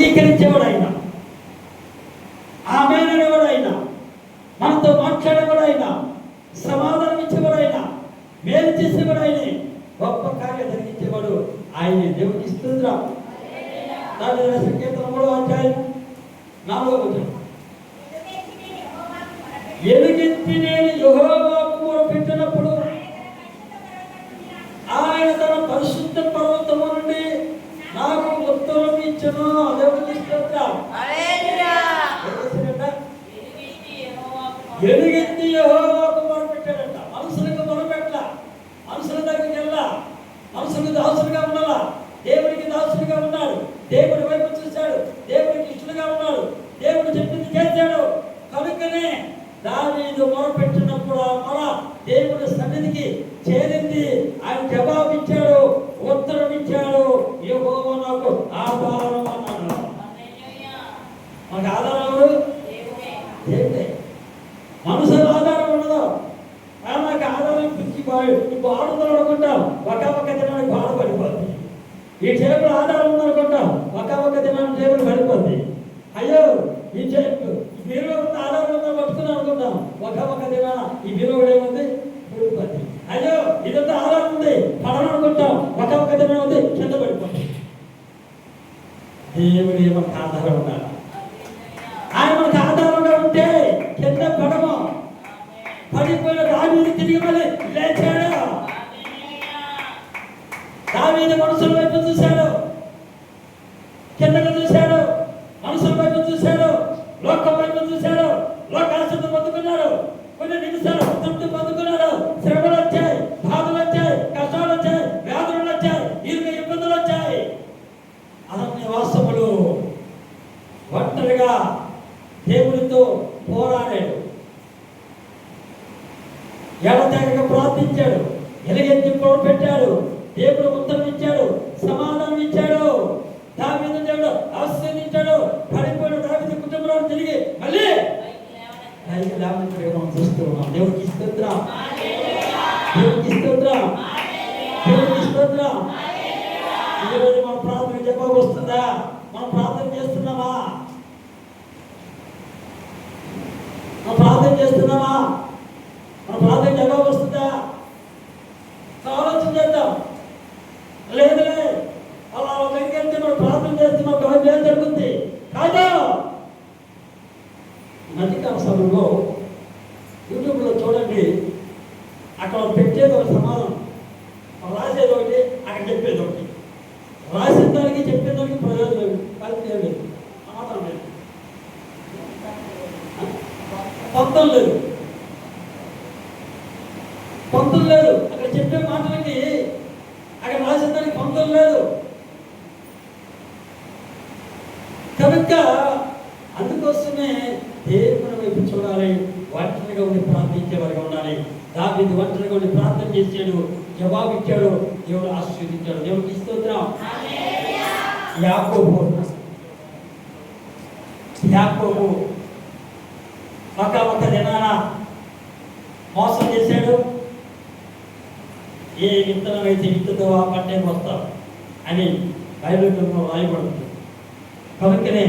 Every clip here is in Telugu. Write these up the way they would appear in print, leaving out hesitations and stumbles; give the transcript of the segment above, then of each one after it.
అంగీకరించేవాడు ఆయన, ఆమేననేవాడు ఆయన, మనతో మాట్లాడేవాడు ఆయన, సమాధానం ఇచ్చేవాడు ఆయన, మేలు చేసేవాడు ఆయనే, గొప్ప కార్యం జరిగించేవాడు ఆయనే. దేవునికి స్తోత్రం. దాని సంకీర్తన 3వ అధ్యాయం 4వ వచనం, ఎలుగెత్తి నేను యెహోవాకు మొరపెట్టినప్పుడు ఆయన తన పరిశుద్ధ పర్వతము నుండి నాకు ఉత్తరం ఇచ్చెను. దేవునికి స్తోత్రం. ఎలుగెత్తి యెహోవాకు మొరపెట్టాడంట. మనుషులకు మొరపెట్ల, మనుషుల దగ్గరికి వెళ్ళా, మనుషులకు దాసులుగా ఉండాలా, దేవుడికి దాసులుగా ఉన్నాడు, దేవుడి వైపు చూశాడు, దేవుడికి ఇష్టలుగా ఉన్నాడు, దేవుడు చెప్పింది చేశాడు. కనుకనే దావీదు మొరపెట్టినప్పుడు ఆ మొర దేవుడి సన్నిధికి చేరింది. ఆయన జవాబు ఇచ్చాడు, ఉత్తరం ఇచ్చాడు. యెహోవా నాకు ఆధారం అన్నాడు. మనకు ఆధారం ఎవరు? దేవుడే. మనుషుల ఆధారం ఉండదు. నాకు ఆధారం పిచ్చి బాడుదలు అనుకుంటాం, ఒక దినానికి బాధ పడిపోద్ది. ఈ టేబుల్ ఆధారం ఉందనుకుంటాం, ఒక దినానికి టేబుల్ పడిపోద్ది. అయ్యో ఈ బీరువా ఆధారం ఉందని పట్టుకున్నాం అనుకుంటాం, ఒక దిన ఈ బీరువా ఏముంది పడిపోద్ది. అయ్యో ఇదంతా ఆధారం ఉంది పడను అనుకుంటాం, ఒక దిన ఉంది కింద పడిపోద్ది. దేవుడు మనకు ఆధారం ఉండాలి. ఆయన మనకు ఆధారంగా ఉంటే కింద పడము. పడిపోయిన దావీదు తిరిగి మళ్ళీ లేచాడు. దావీదు మనుషుల వైపు చూశాడు, కిందకు చూశాడు, మనుషుల వైపు చూశాడు, లోకం వైపు చూశాడు. లోకాశతో పొందుకున్నాడు, కొన్ని నిమిషాలు తృప్తి పొందుకున్నాడు. శ్రమలు వచ్చాయి, బాధలు వచ్చాయి, కష్టాలు వచ్చాయి, వ్యాధులు వచ్చాయి, ఇరుగు ఇబ్బందులు వచ్చాయి. అరణ్యవాసములు ఒంటరిగా దేవుడితో పోరాడాడు, ఎడతెగక ప్రార్థించాడు, ఎలుగెత్తి పెట్టాడు. దేవుడు ఉత్తరం ఇచ్చాడు, సమాధానం ఇచ్చాడు. దావీదు దేవుడు ఆశీర్వదించాడు. పడిపోయిన దావీదు కుటుంబంలో తిరిగి మళ్ళీ పైకి లేవనెత్తగా మనం చూస్తూ ఉన్నాం. దేవుడికి స్తోత్రం, దేవుడికి స్తోత్రం, దేవుడికి స్తోత్రం. ఈరోజు మన ప్రార్థన జవాబు వస్తుందా? మనం ప్రార్థన చేస్తున్నామా? మనం ప్రార్థన చేస్తున్నామా? మన ప్రార్థన జవాబు వస్తుందా? ఆలోచన చేద్దాం. లేదులే అలా దగ్గరికి వెళ్తే మనం ప్రార్థన చేస్తే మాకు ఏం జరుగుతుంది కాదు. మధ్యకాల సమయంలో యూట్యూబ్లో చూడండి, అక్కడ పెట్టేది ఒక సమాధానం, రాసేది ఒకటి, అక్కడ చెప్పేది ఒకటి. రాసిన దానికి చెప్పేదానికి ప్రయోజనం కలిపి లేదు, సమాధానం లేదు, పొంతం లేదు, పొంతం లేదు. అక్కడ చెప్పే మాటలకి అక్కడ రాసిన దానికి పొంతం లేదు. కనుక అందుకోసమే దేవుని వైపు చూడాలి, ఒంటరిగా ఉండి ప్రార్థించేవారుగా ఉండాలి. దావీదు ఒంటరిగా ఉండి ప్రార్థన చేశాడు, జవాబు ఇచ్చాడు, దేవుడు ఆశీర్వదించాడు. దేవుడికి స్తోత్రం. యాకోబు ఒక దినాన మోసం చేశాడు. ఏ విత్తనం అయితే విత్తుతో ఆ పంటే వస్తాం అని బైబిల్ గ్రంథంలో రాయబడుతుంది. కనుకనే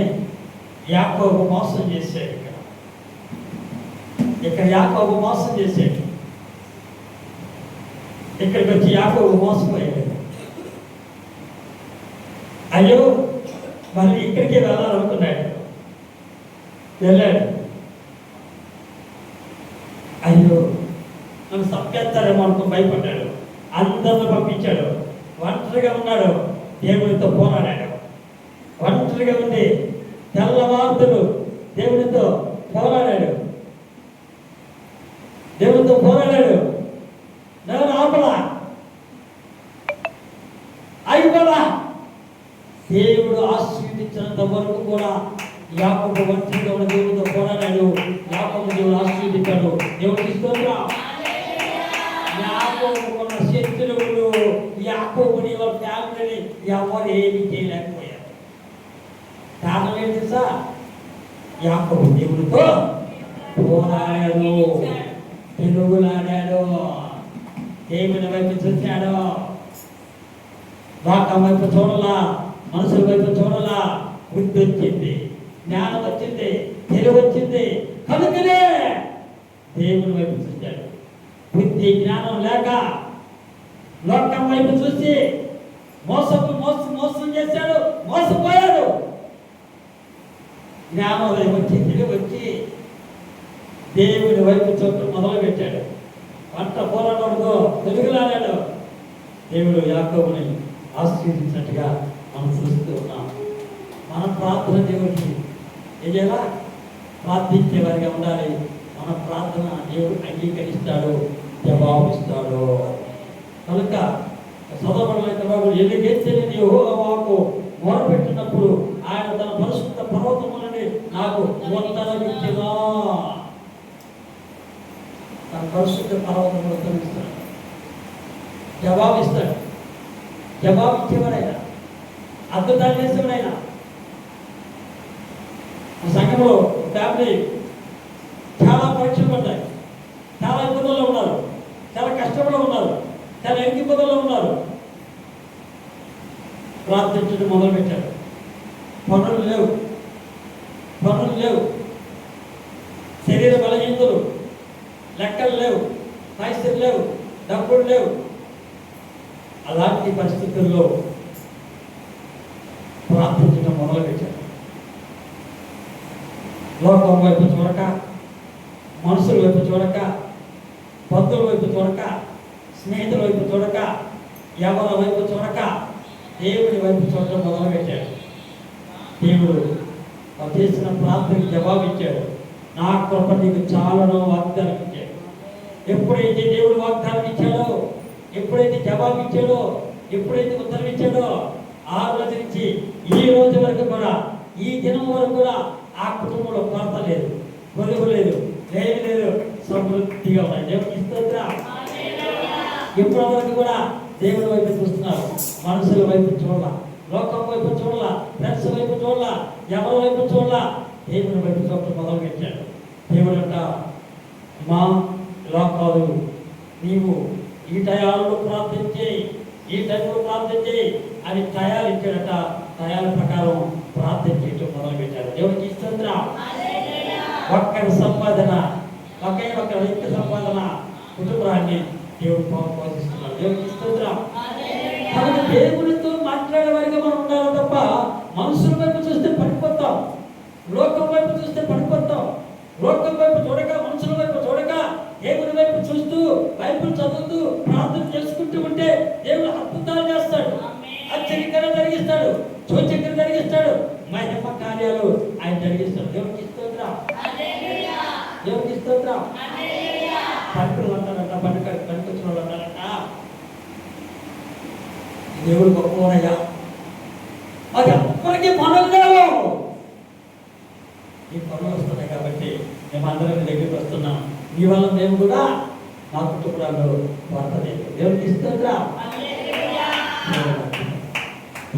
యాకోబు మోసం చేశాడు. ఇక్కడ యాకోబు మోసం చేశాడు. ఇక్కడికి వచ్చి యాకోబు మోసపోయాడు. అయ్యో మళ్ళీ ఇక్కడికే వెళ్ళాలనుకున్నాడు, వెళ్ళాడు. అయ్యో నన్ను చంపేస్తారేమో అనుకో భయపడ్డాడు. అందరిని పంపించాడు. ఒంటరిగా ఉన్నాడు, దేవుడితో పోరాడాడు. ఒంటరిగా ఉండి తెల్లవార్తలు దేవుడితో పోరాడాడు. దేవుడితో పోరాడాడు. నేను ఆపలా, అయిపోలా. దేవుడు ఆశీర్వదించినంత వరకు కూడా యాకోబు ఒంటరిగా ఉన్న దేవుడితో పోరాడాడు. యాకోబు దేవుడు ఆశీర్వదించాడు. దేవుడికి స్తోత్రం. యాకోబు ఉన్న శత్రువులు యాకోబుని వాళ్ళ ఫ్యామిలీని ఎవరు ఏమి చేయలేకపోయారు. కారణం ఏంటి తెలుసా? యాకోబు దేవుడితో పోరాడాడు, తిరుగులాడాడు, దేవుని వైపు చూశాడు. లోకం వైపు చూడలా, మనుషుల వైపు చూడలా, బుద్ధి వచ్చింది, జ్ఞానం వచ్చింది, తెలివి వచ్చింది. కనుకనే దేవుని వైపు చూశాడు. బుద్ధి జ్ఞానం లేక లోకం వైపు చూసి మోసం చేశాడు, మోసపోయాడు. జ్ఞానోదయం వచ్చి తెలివి వచ్చి దేవుని వైపు చూడటం మొదలు పెట్టాడు. పంట పోరాటంతో తెలుగులాడాడు. దేవుడు యాకోబుని ఆశీర్వదించినట్టుగా మనం చూస్తూ ఉన్నాం. మన ప్రార్థన దేవుడికి ఏదైనా ప్రార్థించే వారిగా ఉండాలి. మన ప్రార్థన దేవుడు అంగీకరిస్తాడు, జవాబిస్తాడు. కనుక సదవడమైన వాడు ఎలుగెత్తిన యెహోవాకు మొరపెట్టినప్పుడు ఆయన తన పరిశుద్ధ పర్వతములని నాకు ఉత్తరమిచ్చెను. తన పరిశుద్ధ పర్వతములు ఉత్తరమిస్తాడు, జవాబిస్తాడు. జవాబిచ్చేవాడైనా, అద్భుతాలు చేసేవాడైనా. సంఘంలో ఫ్యామిలీ చాలా పరీక్షలు పడ్డాయి, చాలా ఇబ్బందుల్లో ఉన్నారు, చాలా కష్టంలో ఉన్నారు, చాలా ఇబ్బందుల్లో ఉన్నారు. ప్రార్థించడం మొదలుపెట్టారు. పనులు లేవు, శరీర బలహీనతలు, లెక్కలు లేవు, పైసలు లేవు, డబ్బులు లేవు. అలాంటి పరిస్థితుల్లో ప్రార్థించడం మొదలుపెట్టారు. లోకం వైపు చూడక, మనుషుల వైపు చూడక, బంధువుల వైపు చూడక, స్నేహితుల వైపు చూడక, ఎవరి వైపు చూడక దేవుడి వైపు చూడటం మొదలుపెట్టాడు. దేవుడు చేసిన ప్రార్థనకి జవాబిచ్చాడు. నా కృప నీకు చాలను వాగ్దానం ఇచ్చాడు. ఎప్పుడైతే దేవుడు వాగ్దానం ఇచ్చాడో, ఎప్పుడైతే జవాబిచ్చాడో, ఎప్పుడైతే ఉత్తరం ఇచ్చాడో, ఆ రోజు నుంచి ఈ రోజు వరకు కూడా, ఈ దినం వరకు కూడా ఆ కుటుంబంలో కొరత లేదు, కొలువు లేదు, లేమి లేదు, సమృద్ధిగా ఉన్నాయి. దేవుడికి స్తోత్రం. ఇప్పటి వరకు కూడా దేవుడి వైపు చూస్తున్నారు. మనుషుల వైపు చూడాల, లోకం వైపు చూడాల, ఫ్రెండ్స్ వైపు చూడాల, ఎవరి వైపు చూడాల, దేవుని వైపు చూడటం మొదలు పెట్టాడు. దేవుడు అంట, మా లోకాలు నీవు ఈ టయాల్లో ప్రార్థించి, ఈ టైంలో ప్రార్థించి అని టయాలు ఇచ్చాడట. టయాల ప్రకారం ప్రార్థన చేయటం మొదలు పెట్టాడు. దేవుడికి స్తోత్రం. ఒక్కరి సంపాదన, ఒకే ఒక్క వ్యక్తి సంపాదన కుటుంబాన్ని దేవుడు పోషిస్తున్నాడు. దేవుడికి స్తోత్రం. కాబట్టి దేవుడితో మాట్లాడే వారిగా మనం ఉండాలి తప్ప మనుషుల వైపు చూస్తే పడిపోతాం, లోకం వైపు చూస్తే పడిపోతాం. లోకం వైపు చూడక, మనుషుల వైపు చూడక, దేవుడి వైపు చూస్తూ, బైబిల్ చదువుతూ, ప్రార్థన చేసుకుంటూ ఉంటే దేవుడు అద్భుతాలు చేస్తాడు, ఆశ్చర్యకరం జరిగిస్తాడు, సూచకరం జరిగిస్తాడు, మహిమ కార్యాలు ఆయన జరిగిస్తాడు. దేవుడికి స్తోత్రం. దేవుడికి స్తోత్రం. పంటలు అంటారంట, పనికొచ్చిన వాళ్ళు అంటారంట, దేవుడు గొప్పవాడయ్యా, అది అప్పటికీ పనులు లేవు. ఈ పనులు వస్తున్నాయి కాబట్టి మేమందరం మీ దగ్గరికి వస్తున్నాం. మీ వల్ల మేము కూడా మా కుటుంబాల్లో వర్తలేదు. దేవుడికి స్తోత్రం.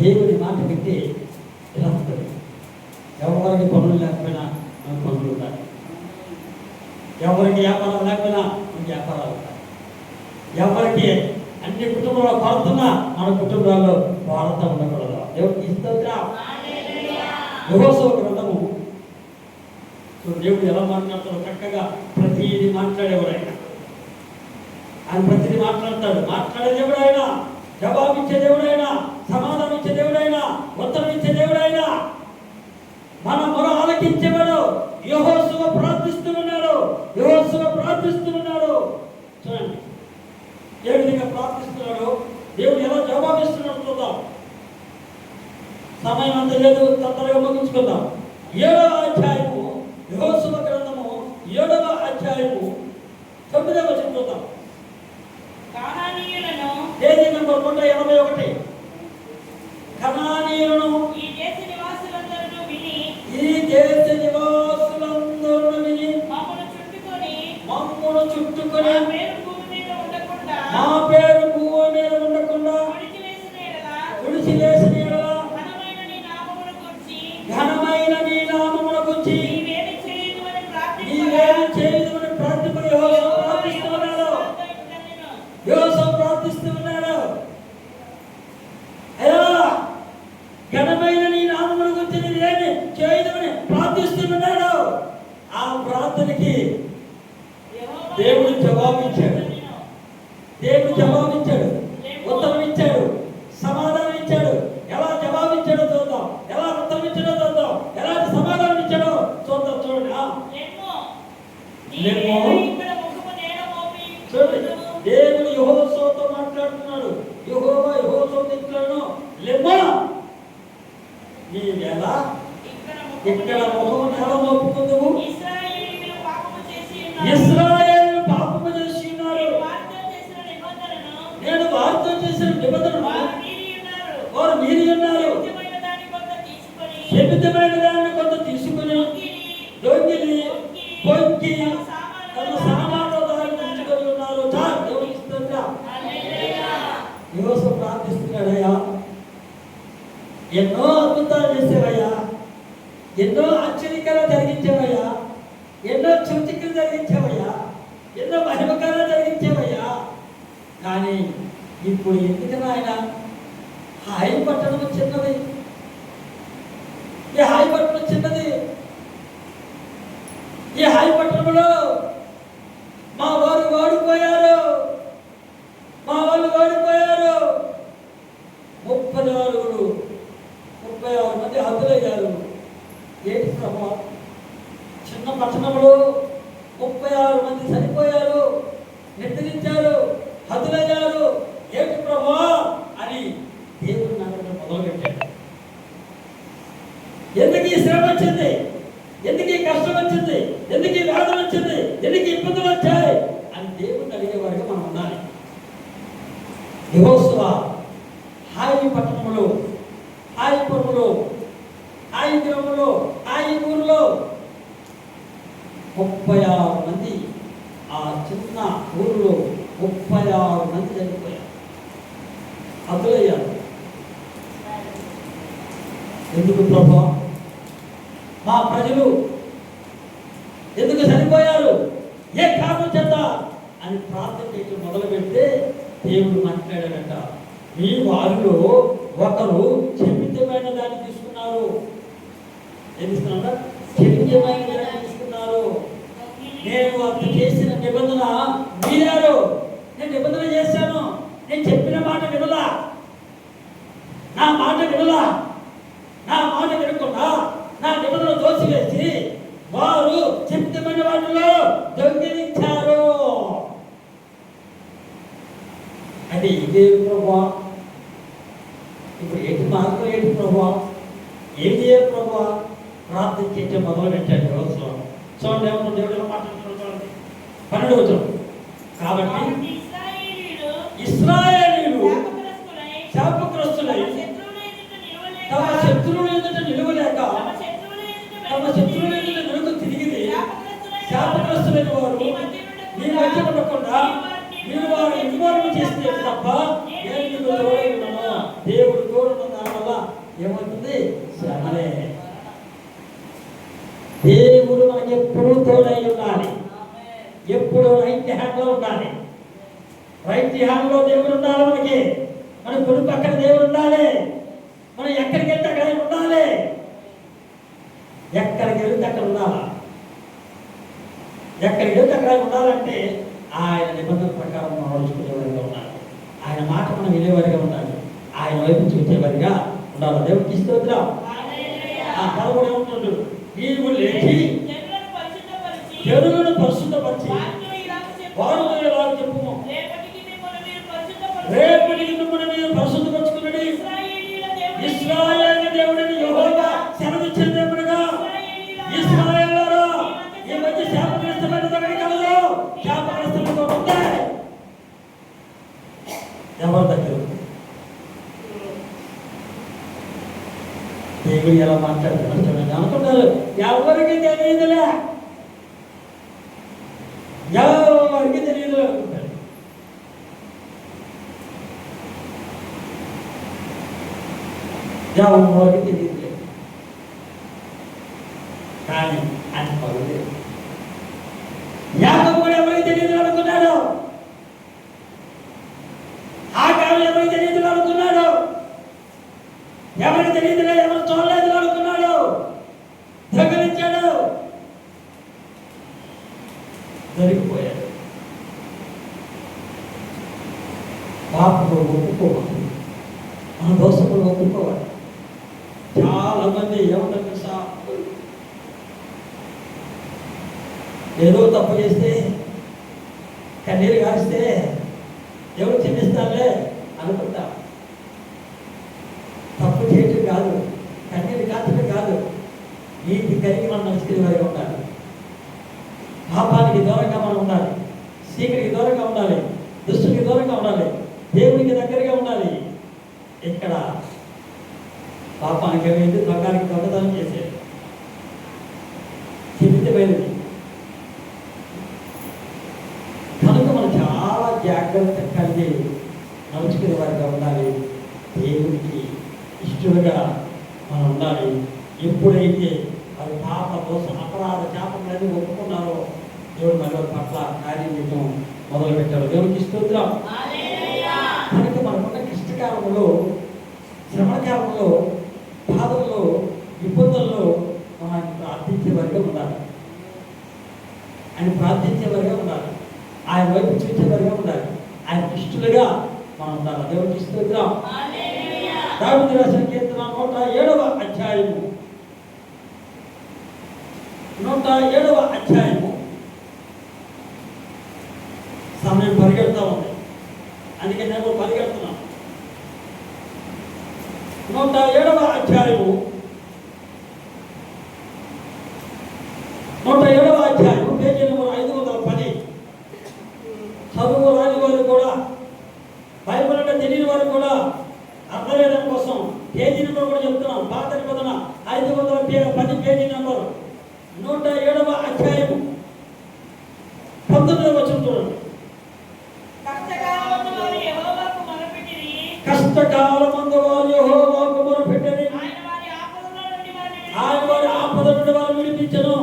దేవుడి మాట పెట్టి ఇలా ఉంటుంది. ఎవరికి పనులు లేకపోయినా మనకు పనులు ఉంటాయి, ఎవరికి వ్యాపారం లేకపోయినా మనకి వ్యాపారాలు ఉంటాయి, ఎవరికి అన్ని కుటుంబంలో పాడుతున్నా మన కుటుంబాల్లో పాడుతూ ఉండకూడదు. దేవుడికి స్తోత్రం. యెహోషువ గ్రంథము దేవుడు ఎలా మాట్లాడతాడో చక్కగా ప్రతిదీ మాట్లాడేవాడు ఆయన. ఆయన ప్రతిదీ మాట్లాడతాడు. మాట్లాడే దేవుడు ఆయన, జవాబిచ్చే దేవుడు ఆయన, సమాధానం ఇచ్చే దేవుడు ఆయన, ఉత్తరం ఇచ్చే దేవుడు ఆయన. మన మొర ఆలకించేవాడు. యెహోషువ ప్రార్థిస్తున్నాడు, యెహోషువ ప్రార్థిస్తున్నాడు. చూడండి ఏ విధంగా ప్రార్థిస్తున్నాడు, దేవుడు ఎలా జవాబిస్తున్నాడు చూద్దాం. సమయం అంత లేదు, తొందరగా ముగించుకుందాం. 7వ అధ్యాయము, యెహోషువ గ్రంథము 7వ అధ్యాయము 9వ వచనం చూద్దాం. Page number 181. కనానీయులను ఈ దేశ నివాసులందరూ విని మమ్మను చుట్టుకొని మా పేరు భూమి మీద ఉండకుండా తుడిచివేసిన యెడల ఘనమైన నీ నామమును గూర్చి నీవేమి చేయదువని ప్రార్థింప యోసేపు ప్రార్థిస్తున్నాడు. అయ్యా ఘనమైన ప్రార్థనకి దేవుడు జవాబిచ్చాడు. దేవుడు జవాబిచ్చాడు, ఉత్తరం ఇచ్చాడు, సమాధానం ఇచ్చాడు. ఎలా జవాబిచ్చాడో చూద్దాం, ఎలా ఉత్తరం ఇచ్చాడో చూద్దాం, ఎలాంటి సమాధానం ఇచ్చాడో చూద్దాం. చూడండి చూడండి, దేవుడు యెహోషువతో మాట్లాడుతున్నాడు. యెహోషువతో చెప్తున్నాడు, లెమ్మా నీవేళ ఇక్కడ ముఖము నేల మోపుకుందువు. ఇశ్రాయేలు పాపము చేసి ఉన్నారు. నేను వారితో చేసిన నిబంధనను వారు మీరి ఉన్నారు. శపితమైన దాన్ని కొంత తీసుకుని దొంగిలి పొంగి తమ సామాన్లు దాన్ని ఉంచుకొని ఉన్నారు. దేవుడికి స్తోత్రం. యోసేపు ప్రార్థిస్తున్నాడయ్యా, ఎన్నో అద్భుతాలు చేసేవయ్యా, ఎన్నో ఆశ్చర్యకరాలు జరిగించేవయ్యా, ఎన్నో సూచకలు జరిగించేవయ్యా, ఎన్నో మహిమకాలు జరిగించేవయ్యా. కానీ ఇప్పుడు ఎందుకని ఆయన హాయి పట్టణం చిన్నది, ఈ హాయి పట్టణం చిన్నది. ఈ హాయి పట్టణంలో మా వారు ఓడిపోయారు, మా వాళ్ళు ఓడిపోయారు. 36 మంది హతులయ్యారు. ఏంటి ప్రభా, చిన్న పట్టణంలో 36 మంది చనిపోయారు, నిర్ణయించారు, హతులయ్యారు. ఏంటి ప్రభా అని దేవుడు నన్ను మొదలుపెట్టాడు. ఎందుకు ఈ శ్రమ వచ్చింది, ఎందుకు ఈ కష్టం వచ్చింది, ఎందుకు ఈ వేదన వచ్చింది, ఎందుకు ఇబ్బందులు వచ్చాయి అని దేవుడిని అడిగేవాడిగా మనం ఉండాలి. యెహోషువ హాయి పట్టణంలో, హాయి పురములో, హాయి గ్రామంలో, హాయి ఊరిలో 36 మంది, ఆ చిన్న ఊరిలో 36 మంది చనిపోయారు, హతులయ్యారు. ఎందుకు ప్రభా మా ప్రజలు ఎందుకు చనిపోయారు, ఏ కారణం చేత అని ప్రార్థన చేయడం మొదలు పెడితే దేవుడు మాట్లాడాడట. మీ వారిలో ఒకరు చెమితమైన దాన్ని తీసుకున్నారు. ఏం తీసుకున్నారా? చెమితమైన దాన్ని తీసుకున్నారు. నేను అంత చేసిన నిబంధన మీరారు. నేను నిబంధన చేశాను, నేను చెప్పిన మాట వినలా, నా మాట వినలా, నా మాట వినకుండా నా నిబంధన దోసివేసి వారు చెప్తమైన వాటిలో దొంగిలించారు. అది ఇదే ప్రభా. ఇప్పుడు ఏంటి మార్గం, ఏంటి ప్రభా, ఏది ఏ ప్రభా ప్రార్థన చేయటం మొదలు పెట్టాడు. రోజులో చూడండి, ఏమన్నా దేవుడు మాట్లాడుతున్నాడు చూడండి. 12వ వచనం. కాబట్టి ఇశ్రాయేలీయులు శాపగ్రస్తులై తమ శత్రువుల ఎదుట నిలువలేక, తమ శత్రువుల ఎదుట వెనుక తిరిగి శాపగ్రస్తులైన వారు మీ మధ్య ఉండకుండా మీరు వారు నిర్మాణం చేస్తే తప్ప నేను మీకు తోడై ఉన్నాను. దేవుడు తోడున్న దానివల్ల ఏమవుతుంది? శ్రమలే. దేవుడు మనకి ఎప్పుడూ తోడై ఉండాలి, ఎప్పుడు రైట్ హ్యాండ్ లో ఉండాలి. రైట్ హ్యాండ్ లో దేవుడు ఉండాలి మనకి. మన కుడి పక్కన దేవుడు ఉండాలి. మనం ఎక్కడికి వెళ్తే అక్కడ ఉండాలి, ఎక్కడికి వెళ్తే అక్కడ ఉండాలి. ఎక్కడికి వెళ్తే అక్కడ ఉండాలంటే ఆయన నిబంధన ప్రకారం మనం నడుచుకునేవారిగా ఉండాలి. ఆయన మాట మనం వినేవారిగా ఉండాలి. ఆయన వైపు చూసేవారిగా ఉండాలి. దేవుడికి స్తోత్రం. 13 ఏమంటున్నాడు? నీవు లేచి జనులను పరిశుద్ధపరిచి వారితో ఇలా చెప్పుము, రేపటికి మిమ్మల్ని మీరు పరిశుద్ధపరచుకున్నది ఇశ్రాయేలు దేవుడిని యెహోవా సెలవిచ్చేదేమనగా, ఇశ్రాయేలులారా ఈ మధ్య శాపగ్రస్తమైన దగ్గర కలదు. శాపగ్రస్తలతో ఉంటే ఎవరి దగ్గర దేవుడు ఎలా మాట్లాడుతున్నారు చూడండి. అనుకుంటారు ఎవరికి తెలియదులే, ఎవరికి తెలియదు అనుకుంటారు. ఎవరికి తెలియదులే, కానీ ఆయన పర్వాలేదు. యాకోబు కూడా ఎవరికి తెలియదు అనుకున్నాడు, ఆకారం ఎవరికి తెలియదు అనుకున్నాడు, ఎవరికి తెలియదులే, ఎవరు చూడలేదు అనుకున్నాడు, దొంగిలించాడు. దొరికిపోయాడు. పాపము ఒప్పుకోవాలి, మన దోషములు ఒప్పుకోవాలి. చాలా మంది ఏమంటారు తెలుసా, ఏదో తప్పు చేస్తే కన్నీరు కాస్తే ఎవరు క్షమిస్తారులే అనుకుంటా. తప్పు చేయటం కాదు, కన్నీరు కాచడం కాదు, నీతి కలిగి మనం నడుచుకునేవారిగా ఉండాలి. పాపానికి దూరంగా మనం ఉండాలి, చీకటికి దూరంగా ఉండాలి, దుష్టునికి దూరంగా ఉండాలి, దేవునికి దగ్గరగా ఉండాలి. ఇక్కడ పాపానికి ఏమైంది, దొంగనికి దొంగతనం చేసేది చిరితమైనది. కనుక మనం చాలా జాగ్రత్త కలిగి నడుచుకునే వారిగా ఉండాలి. దేవునికి ఇష్టలుగా మనం ఉండాలి. ఎప్పుడైతే వారి పాప దోషం అపరాధ శాపములన్నీ ఒప్పుకున్నారో దేవుడు మన పట్ల కార్యం చేయడం మొదలు పెట్టారు. దేవునికి స్తోత్రం. కనుక మనకున్న కష్టకాలంలో, శ్రమణ కాలంలో, బాధల్లో, ఇబ్బందుల్లో మనం ప్రార్థించేవారిగా ఉండాలి. ఆయన ప్రార్థించేవారిగా ఉండాలి, ఆయన వైపు చూసేవారిగా ఉండాలి, ఆయన ఇష్టలుగా మనం ఉండాలి. దేవునికి స్తోత్రం. దావీదు రాసిన కీర్తన 107వ అధ్యాయము 107వ అధ్యాయము. సమయం పరిగెడుతూ ఉంది, అందుకే నేను పరిగెడుతున్నాను. 107వ అధ్యాయము 107వ అధ్యాయము పేజీ నెంబర్ 510. చదువు రాని వారు కూడా, బైబిల్ అంటే తెలియని వారు కూడా అర్థమయ్యడం కోసం పేజీ నెంబర్ కూడా చెప్తున్నాం. పాత నిబంధన 510 పేజీ నెంబర్ 107వ అధ్యాయము 19వ వచనం చూడండి. కష్టకాలమందు వారు యెహోవాకు మొరపెట్టిరి, ఆయన వారి ఆపద నుండి వారిని విడిపించెను.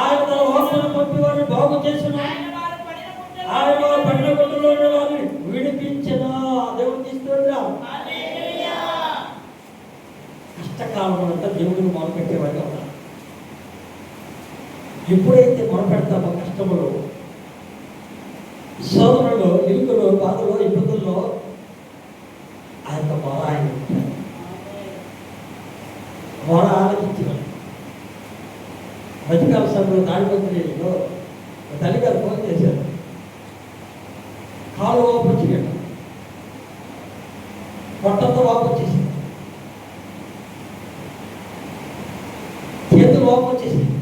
ఆయన తన వాక్కును పంపి వారిని బాగు చేసెను. ఆయన వారు పడిన గుంటలో నుండి వారిని విడిపించెను. దేవునికి స్తోత్రం. కష్టకాలం అంతా దేవుడిని మొరపెట్టేవాడిగా ఉన్నారు. ఎప్పుడైతే మొరపెడతామో కష్టములు, శోధనలో, ఇరుకులో, బాధలో, ఇబ్బందుల్లో ఆ యొక్క మొర ఆయన మొర ఆలోచించాలి. మధ్యకాల సమయంలో తాడిపత్రిలో తల్లిగారు ఫోన్ చేశారు. కాలు వాపు వచ్చేయండి, పొట్టంతా వాపు వచ్చేసింది, చేతులు వాపు వచ్చేసింది,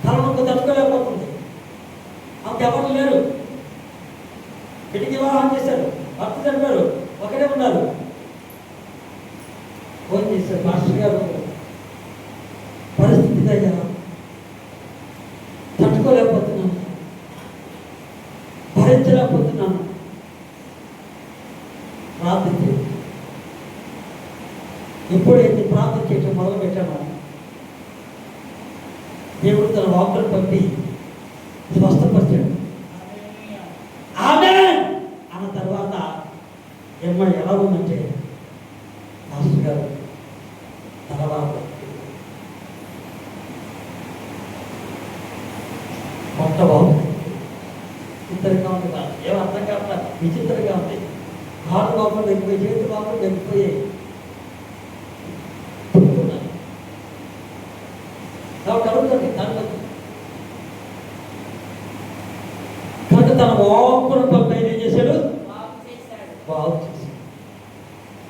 తలనొక్క తట్టుకోలేకపోతుంది. అంకెవరు లేరు. బిడ్డకి వివాహం చేశారు, భర్త చనిపోయారు, ఒకటే ఉన్నారు. ఫోన్ చేశారు, మాస్టర్ గారు పరిస్థితి దగ్గర తట్టుకోలేకపోతున్నాను, భరించలేకపోతున్నాను, ప్రార్థన చేయండి. ఎప్పుడైతే ప్రార్థన చేయడం మొదలు పెట్టానో దేవుడు తన వాక్కును పంపి స్వస్థపరిచాడు. ఆమేన్ అన్న తర్వాత ఎలా ఉందంటే, మాస్టర్ గారు తర్వాత మొట్ట బాగుంది, విచిత్రంగా ఉంది, ఏం అర్థం కావట్లా, విచిత్రంగా ఉంది. కాళ్ళు బాగుంది దగ్గిపోయి, చేతి బాగుంది దగ్గిపోయి కలుగుతుంది దాని కనుక తన వాక్కును పంపి ఏం చేశాడు, బాగు చేశాడు.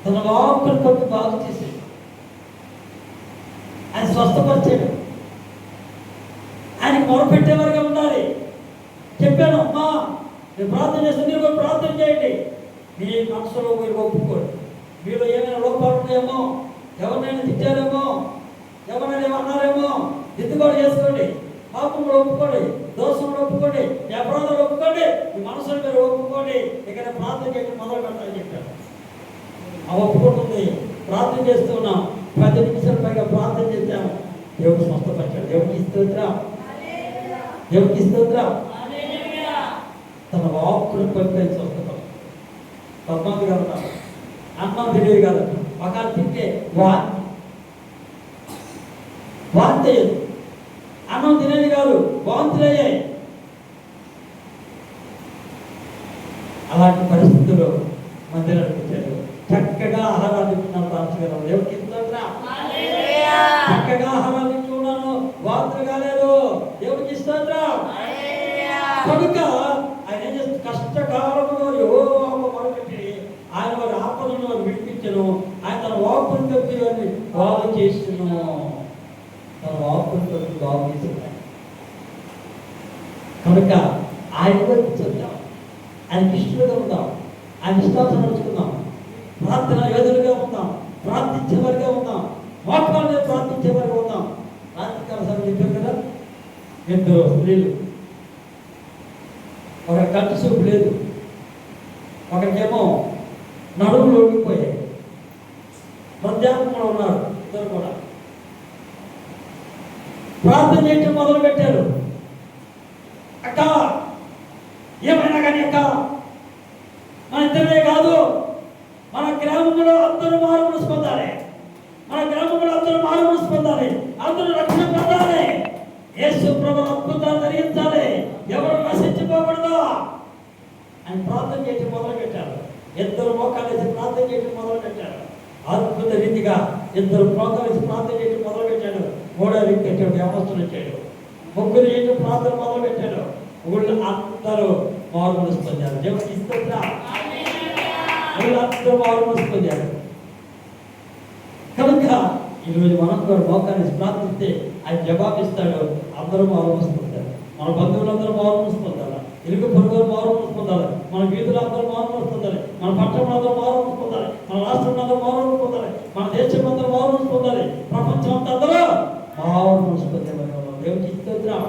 తన వాక్కును పంపి బాగు చేశాడు, ఆయన స్వస్థపరిచాడు. ఆయనకి మొరపెట్టేవారుగా ఉండాలి. చెప్పాను, అమ్మా నేను ప్రార్థన చేస్తే మీరు కూడా ప్రార్థన చేయండి. మీ మనసులో మీరు ఒప్పుకోండి. మీలో ఏమైనా లోపాలు ఉన్నాయేమో, ఎవరినైనా తిట్టారేమో, ఎవరైనా ఏమన్నారేమో దిద్దుబాటు చేసుకోండి. పాపములు ఒప్పుకోండి, దోషములు ఒప్పుకోండి, అపరాధాలు ఒప్పుకోండి, మీ మనసును మీరు ఒప్పుకోండి. ఇక్కడ ప్రార్థన చేయడం మొదలు పెట్టాలని చెప్పారు. ఆ ఒప్పుకుంటుంది, ప్రార్థన చేస్తున్నాం. 10 నిమిషాల పైగా ప్రార్థన చేశాము, దేవుడు స్వస్థపరిచాడు. దేవుడికి స్తోత్రం, దేవుడికి స్తోత్రం. తన వాక్కును పంపేది స్వస్థపడ. కొంతమందిగా ఉన్నారు, అన్నం తెలియదు కదా, ఒకరు తింటే వాంతి వాంతి అన్నం తినేది కాదు, వాంతులయ్యాయి. అలాంటి పరిస్థితుల్లో మందిరానికి వచ్చారు. చక్కగా ఆహారాలు తింటున్నాను పాల్చగలం. దేవుడికి చక్కగా ఆహారాలు తింటున్నాను, వాంతులు కాలేదు. దేవుడికి స్తోత్రం. కనుక ఆయన ఏం చేస్తారు, కష్టకాలంలో యెహోవా మొరపెట్టి ఆయన వారి ఆపదలను వారు విడిపించను. ఆయన తన వాక్కును తప్పి వారిని బాగు చేస్తును. తన వాక్కును తప్పి బాగు చేస్తున్నాడు. కనుక ఆయన వైపు చూద్దాం, ఆయనకి ఇష్టలుగా ఉందాం, ఆయన ఇష్టాలను నడుచుకుందాం, ప్రార్థన యోధులుగా ఉందాం, ప్రార్థించేవారిగా ఉందాం, మోకాళ్ళ ప్రార్థించేవారిగా ఉందాం. రాత్రికాల సమయం చెప్పారు కదా, ఇద్దరు స్త్రీలు, ఒక కంటి చూపు లేదు, ఒకరికేమో నడుములు ఓడిపోయాయి, వృద్ధాప్యంలో ఉన్నారు. ఇద్దరు కూడా ప్రార్థన చేయటం మొదలు పెట్టారు. అక్క ఏమైనా కానీ అక్క, మన ఇద్దరే కాదు, మన గ్రామంలో అందరూ మారు మనసు పొందాలి, మన గ్రామంలో అందరూ మారు మనసు పొందాలి, అందరూ రక్షణ పొందాలి, యేసు ప్రభువు అద్భుతాలు జరిగించాలి, ఎవరు నశించిపోకూడదు అని ప్రార్థన చేయటం మొదలు పెట్టారు. ఇద్దరు మోకాలు వేసి ప్రార్థన చేయటం మొదలు పెట్టారు. అద్భుత రీతిగా ఇద్దరు మోకాలు వేసి ప్రార్థన చేయటం మొదలు పెట్టాడు. మూడో వ్యక్తి వచ్చాడు, యవనస్తుడు వచ్చాడు. ముగ్గురు చేయటం ప్రార్థన మొదలు పెట్టాడు. ఊళ్ళో అందరూ మారు మనసు పొందారు. దేవుడికి ఇస్తుందా? ఊళ్ళందరూ మారు మనసు పొందారు. కనుక ఈరోజు మనం కూడా మోకాన్ని ప్రార్థిస్తే ఆయన జవాబిస్తాడు. అందరూ మారు మనసు పొందారు. మన బంధువులందరూ మారు మనసు పొందాలి, ఇరుగు పొరుగులు మారు మనసు పొందాలి, మన వీధులు అందరూ మారు మనసు పొందాలి, మన పట్టణం అందరూ మారు మనసు పొందాలి, మన రాష్ట్రం అందరూ మారు మనసు పొందాలి, మన దేశం అందరూ మారు మనసు పొందాలి, ప్రపంచం అంతా అందరూ మారు మనసు పొందాలి. దేవుడికి స్తోత్రం.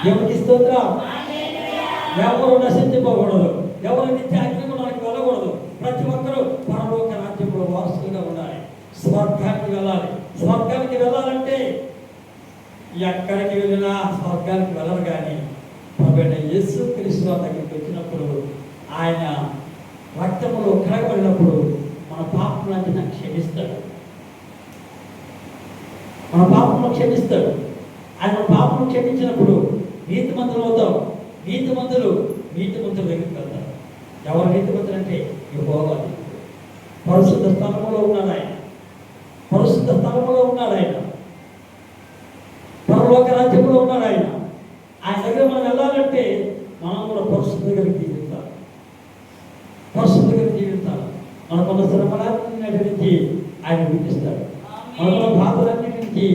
దేవుడికి స్తోత్రం. ఎవరు నశించిపోకూడదు, ఎవరు నిత్య అగ్నిగుణానికి వెళ్ళకూడదు. ప్రతి ఒక్కరూ పరలోక రాజ్యంలో వారసులుగా ఉండాలి, స్వర్గానికి వెళ్ళాలి. స్వర్గానికి వెళ్ళాలంటే ఎక్కడికి వెళ్ళినా స్వర్గానికి వెళ్ళరు. కానీ ప్రభువైన యేసు క్రీస్తు దగ్గరికి వచ్చినప్పుడు, ఆయన రక్తములో కడగబడినప్పుడు మన పాపములను క్షమిస్తాడు. మన పాపములను క్షమిస్తాడు. ఆయన పాపము క్షమించినప్పుడు నీతిమంతులు అవుతాం. నీతిమంతులు దగ్గరికి వెళ్తారు. ఎవరు నీతిమంతులు అంటే యెహోవా. పరిశుద్ధ స్థలములో ఉన్నాడు ఆయన, పరిశుద్ధ స్థలములో ఉన్నాడు ఆయన, పరలోక రాజ్యంలో ఉన్నాడు ఆయన. ఆయన దగ్గర మనం వెళ్ళాలంటే మనం కూడా పరిశుద్ధ దగ్గరికి జీవించాలి, పరిశుద్ధ దగ్గరికి జీవించాలి. మనకున్న శ్రమలన్నిటి నుంచి ఆయన విడిపిస్తాడు, మనకున్న బాధలన్నిటి నుంచి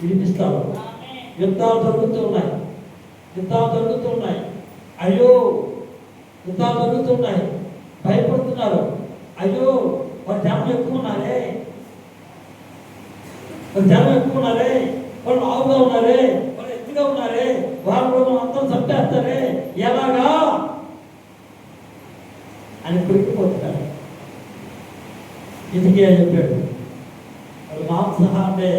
విడిపిస్తాడు. యుద్ధాలు జరుగుతూ ఉన్నాయి, యుద్ధాలు జరుగుతూ ఉన్నాయి. అయ్యో యుద్ధాలు జరుగుతున్నాయి, భయపడుతున్నారు. అయ్యో వాళ్ళ జనం ఎక్కువ ఉన్నారే, వాళ్ళ జనం ఎక్కువ ఉన్నారే, వాళ్ళు ఆవుగా ఉన్నారే, వాళ్ళు ఎత్తుగా ఉన్నారే, వాళ్ళు అంతా చంపేస్తారే, ఎలాగా అని కురికిపోతున్నారు. ఇది చెప్పాడు, వాళ్ళు మాంసాహారే,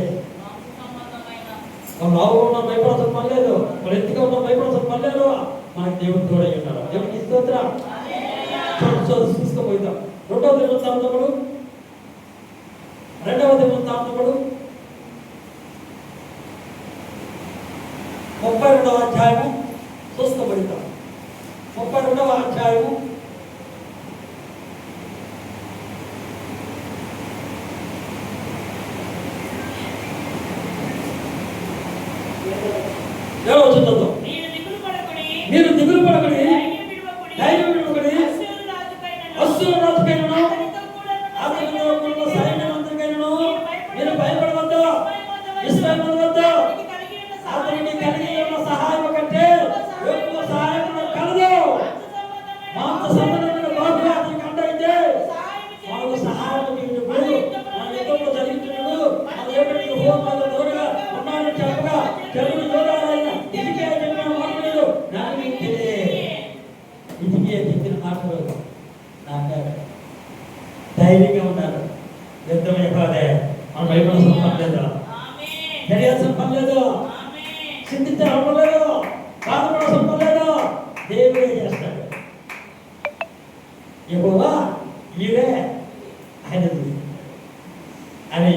వాళ్ళు ఆవుగా ఉన్న భయపడాల్సిన పని లేదు, వాళ్ళు ఎత్తుగా ఉన్న భయపడాల్సిన పని లేదు. మనకు దేవుడు తోడై ఉన్నాడు. దేవుడికి స్తోత్రం. చూసుకోపోతాం. రెండవ దినవృత్తాంతములు 32వ అధ్యాయము చూసుకోబడతాం. 32వ అధ్యాయము 7వ వచనంలో మీరు దిగులు పడకుడి, ధైర్యం విడవకుడి, అష్షూరు రాజుకైనను అతనితో కూడిన సైన్యమంతకైనను మీరు భయపడవద్దు, విస్మయపడవద్దు. అతనికి కలిగి ఉన్న సహాయం కంటే ఎక్కువ సహాయం కలదు. మాంస సంబంధమైన బాధ అతనికి అంటైతే మనకు సహాయం మన యుద్ధంలో జరిగించినప్పుడు మన దేవుడికి హోమాల దూరంగా ఉన్నాడని చెప్పగా చెరువుని దూరాలైన ఇదికే చెప్పిన మాటలు ఇదికే చెప్పిన మాటలు నాకు ధైర్యంగా ఉన్నారు. యుద్ధం ఎక్కడే మనం భయపడాల్సిన పని లేదు, తెలియాల్సిన పని లేదు, చింతించాల్సిన పని లేదు, బాధపడాల్సిన పని లేదు. దేవుడే చేస్తాడు. యెహోవా ఈడే ఆయన అని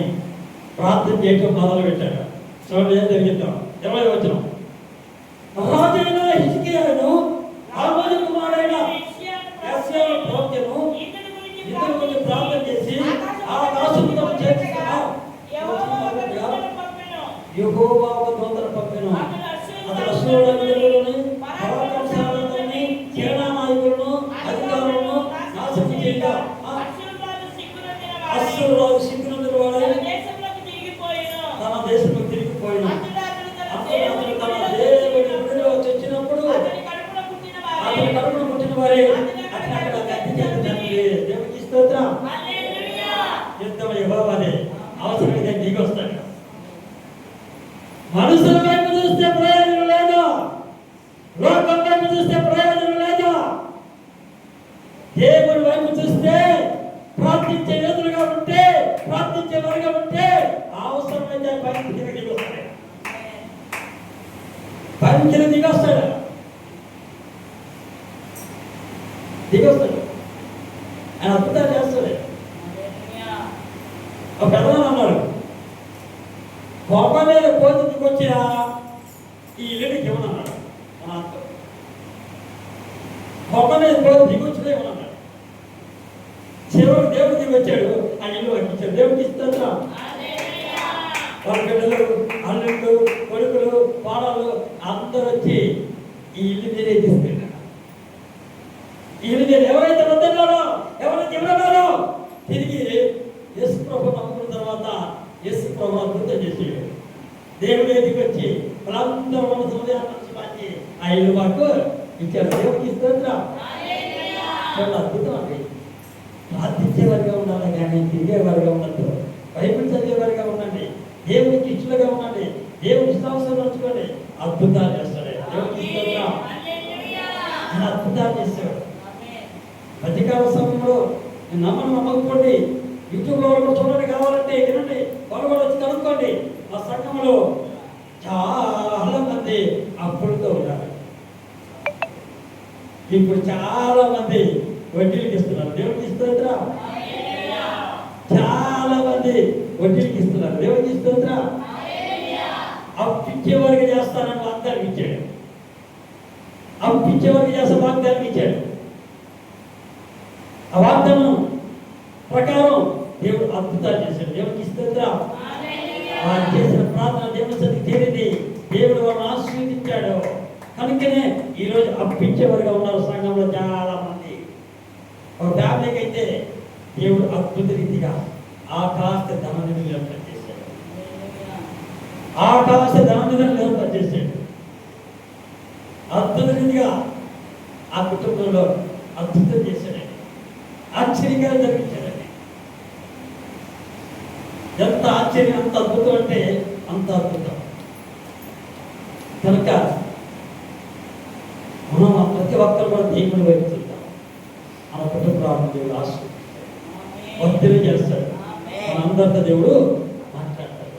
ప్రార్థన చేయటం మొదలు పెట్టాడు. చూడండి ఏం జరిగిందో 20వ వచనం. రాజైన హిజ్కియాను ఆమోజు కుమారుడైన యెషయా ప్రవక్తను ఇతని గురించి ప్రార్థన చేసి ఆకాశంతో చేర్చిన యెహోవా ఒక దూతను పంపెను. అతడు అశ్షూరులోని పరాక్రమశాలులని సేనానాయకులను అధికారులను నాశనం చేయగా అశ్షూరు రాజు సిగ్గునందున వాడు తన దేశంలోకి తిరిగిపోయాను. అతడు తన దేవుడి విడుదల వచ్చినప్పుడు అతని కడుపున పుట్టిన వారే అతని అక్కడ గట్టి చేస్తుంది. దేవునికి స్తోత్రం. యుద్ధం యెహోవాదే. అవసరమైతే దిగి వస్తాడు. మనుషుల వైపు చూస్తే ప్రయోజనం లేదు, లోకం వైపు చూస్తే ప్రయోజనం లేదు. దేవుడి వైపు చూస్తే ప్రార్థించే యోధులుగా ఉంటే, ప్రార్థించే వారిగా ఉంటే అవసరమైతే పైకి దిగి వస్తాడు. పైకి దిగి వస్తాడు. ఆయన అద్భుతాలు చేస్తాడు. ఒక పెద్దవాడు అన్నాడు, కోపం మీద కోతి దిగొచ్చిన ఈ ఇల్లుకి ఇవ్వనన్నాడు. మన అర్థం కోపం మీద కోతి దిగొచ్చినా ఇవ్వనన్నాడు. చివరికి దేవుడు దిగొచ్చాడు, ఆ ఇల్లు అనిపించాడు. దేవుడికి ఇస్తాడు. వాళ్ళ బిడ్డలు, అల్లుళ్ళు, కొడుకులు, పాడాలు అందరూ వచ్చి ఈ ఇల్లు మీరే తీసుకెళ్ళారు. ఈ ఇల్లు నేను ఎవరైతే వద్దన్నారో, ఎవరైతే ఇవ్వన్నారో తిరిగి యేసు ప్రభు నమ్ముకున్న తర్వాత యేసు ప్రభు అద్భుతం చేసాడు. దేవుడు ఎదిగి వచ్చి వాళ్ళందరూ మనసు మార్చి ఆ ఇల్లు మాకు ఇచ్చారు. దేవుడికి స్తోత్రం. చాలా అద్భుతం అండి. ప్రార్థించేవారిగా ఉండాలి కానీ తిరిగేవారిగా ఉండద్దు. బైబిల్ చదివేవారిగా ఉండండి. దేవునికి ఇష్టలుగా ఉండండి. దేవుని ఇష్టావసరం ఉంచుకోండి. అద్భుతాలు చేస్తాడు. దేవుడికి స్తోత్రం. ఆయన అద్భుతాలు చేస్తాడు. మధ్యకాల సమయంలో నేను నమ్మకపోండి, యూట్యూబ్లో కూడా చూడండి, కావాలంటే వినండి, వాళ్ళు కూడా వచ్చి కనుక్కోండి. మా సంఘంలో చాలా మంది అప్పులతో ఉన్నారు. ఇప్పుడు చాలా మంది వడ్డీలకు ఇస్తున్నారు. దేవుడికి ఇస్తుందిరా. చాలా మంది వడ్డీలకు ఇస్తున్నారు. దేవుడికి ఇస్తుందిరా. అప్పిచ్చేవారికి చేస్తానని వాగ్దానం ఇచ్చాడు. అప్పిచ్చేవారికి చేస్తే వాగ్దానం ఇచ్చాడు. ఆ వాగ్దానం ప్రకారం దేవుడు అద్భుతాలు చేశాడు. దేవుడికి స్తోత్రం. వారు చేసిన ప్రార్థన దేవుని సన్నిధికి చేరింది. దేవుడు వారిని ఆశీర్వదించాడు. కనుకనే ఈరోజు అప్పించేవారుగా ఉన్నారు సంఘంలో చాలా మంది. ఒక ఫ్యామిలీకి అయితే దేవుడు అద్భుత రీతిగా ఆకాశ ధననిధిని ఏర్పాటు చేశాడు. ఆకాశ ధననిధిని ఏర్పాటు చేశాడు. అద్భుత రీతిగా ఆ కుటుంబంలో అద్భుతం చేశాడండి. ఆశ్చర్యంగా జరిపించాడండి. ఎంత ఆశ్చర్యం, అంత అద్భుతం అంటే అంత అద్భుతం. కనుక మనం ప్రతి ఒక్కరు కూడా దేవుని వైపు చూద్దాం. మన కుటుంబాలను దేవుడు ఆశీర్వదిస్తాడు, చేస్తాడు. మనందరితో దేవుడు మాట్లాడతాడు.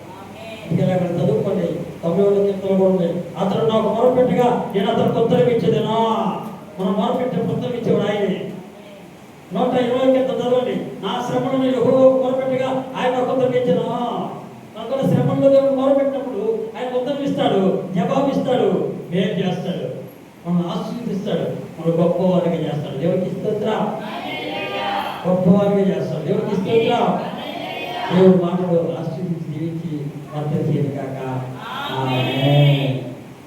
ఇంకా అక్కడ చదువుకోండి. 9వ కీర్తనలో కూడా ఉంది, అతడు నాకు మొరపెట్టగా నేను అతనికి ఉత్తరం ఇచ్చేదేనా. మనం మొరపెట్టే ఉత్తరం ఇచ్చేవాడు ఆయనే. 120 కింద చదవండి, నా శ్రమను యెహోవాకు మొరపెట్టగా ఆయన ఒక ఉత్తరం ఇచ్చాను. మనకున్న శ్రమంలో దేవుడు మొరపెట్టినప్పుడు ఆయన ఉత్తరం ఇస్తాడు, జవాబు ఇస్తాడు, మేలు చేస్తాడు, మనం ఆశీర్వదిస్తాడు, మనం గొప్పవారిగా చేస్తాడు. దేవుడికి స్తోత్రం. గొప్పవారిగా చేస్తాడు. దేవుడికి స్తోత్రం. దేవుడు మాటలు ఆశీర్వదించి దీవించి వర్ధ చేయను కాక.